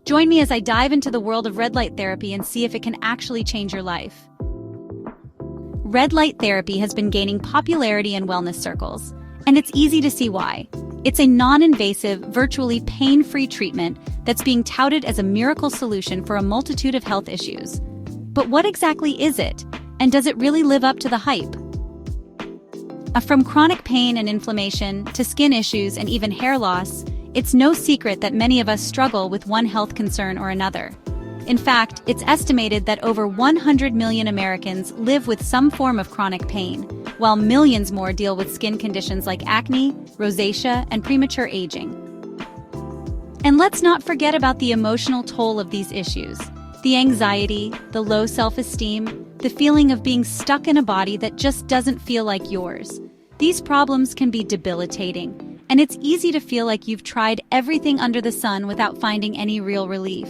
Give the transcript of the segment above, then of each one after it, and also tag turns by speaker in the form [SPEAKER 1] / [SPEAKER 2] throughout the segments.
[SPEAKER 1] Join me as I dive into the world of red light therapy and see if it can actually change your life. Red light therapy has been gaining popularity in wellness circles, and it's easy to see why. It's a non-invasive, virtually pain-free treatment that's being touted as a miracle solution for a multitude of health issues. But what exactly is it, and does it really live up to the hype? From chronic pain and inflammation to skin issues and even hair loss, it's no secret that many of us struggle with one health concern or another. In fact, it's estimated that over 100 million Americans live with some form of chronic pain, while millions more deal with skin conditions like acne, rosacea, and premature aging. And let's not forget about the emotional toll of these issues. The anxiety, the low self-esteem, the feeling of being stuck in a body that just doesn't feel like yours. These problems can be debilitating, and it's easy to feel like you've tried everything under the sun without finding any real relief.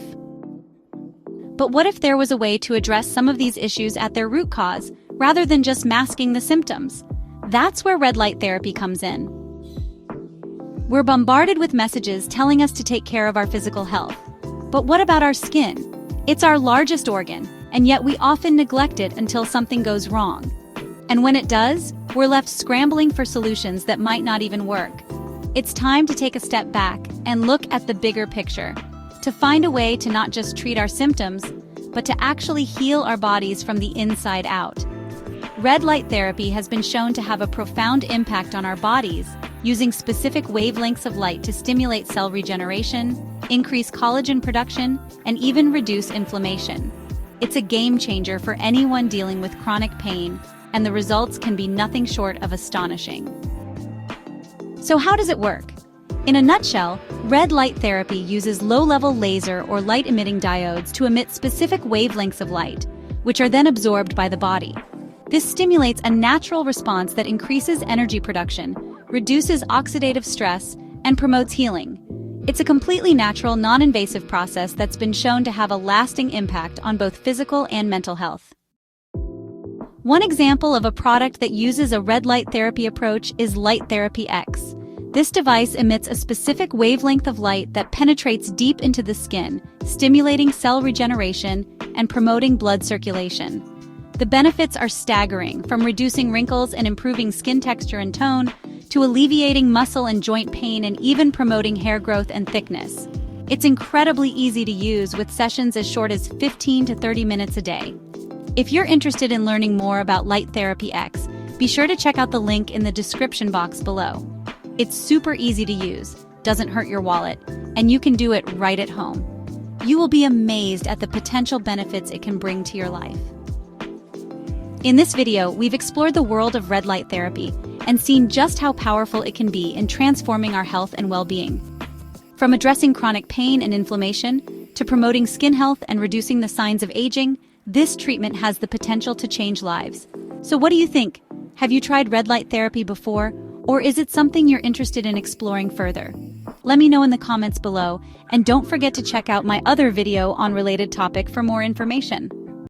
[SPEAKER 1] But what if there was a way to address some of these issues at their root cause, rather than just masking the symptoms? That's where red light therapy comes in. We're bombarded with messages telling us to take care of our physical health. But what about our skin? It's our largest organ, and yet we often neglect it until something goes wrong. And when it does, we're left scrambling for solutions that might not even work. It's time to take a step back and look at the bigger picture, to find a way to not just treat our symptoms, but to actually heal our bodies from the inside out. Red light therapy has been shown to have a profound impact on our bodies, using specific wavelengths of light to stimulate cell regeneration, increase collagen production, and even reduce inflammation. It's a game changer for anyone dealing with chronic pain, and the results can be nothing short of astonishing. So how does it work? In a nutshell, red light therapy uses low-level laser or light-emitting diodes to emit specific wavelengths of light, which are then absorbed by the body. This stimulates a natural response that increases energy production, reduces oxidative stress, and promotes healing. It's a completely natural, non-invasive process that's been shown to have a lasting impact on both physical and mental health. One example of a product that uses a red light therapy approach is Light Therapy X. This device emits a specific wavelength of light that penetrates deep into the skin, stimulating cell regeneration and promoting blood circulation. The benefits are staggering, from reducing wrinkles and improving skin texture and tone, to alleviating muscle and joint pain and even promoting hair growth and thickness. It's incredibly easy to use, with sessions as short as 15 to 30 minutes a day. If you're interested in learning more about Light Therapy X, be sure to check out the link in the description box below. It's super easy to use, doesn't hurt your wallet, and you can do it right at home. You will be amazed at the potential benefits it can bring to your life. In this video, we've explored the world of red light therapy and seen just how powerful it can be in transforming our health and well-being. From addressing chronic pain and inflammation to promoting skin health and reducing the signs of aging, this treatment has the potential to change lives. So what do you think? Have you tried red light therapy before, or is it something you're interested in exploring further? Let me know in the comments below, and don't forget to check out my other video on related topic for more information.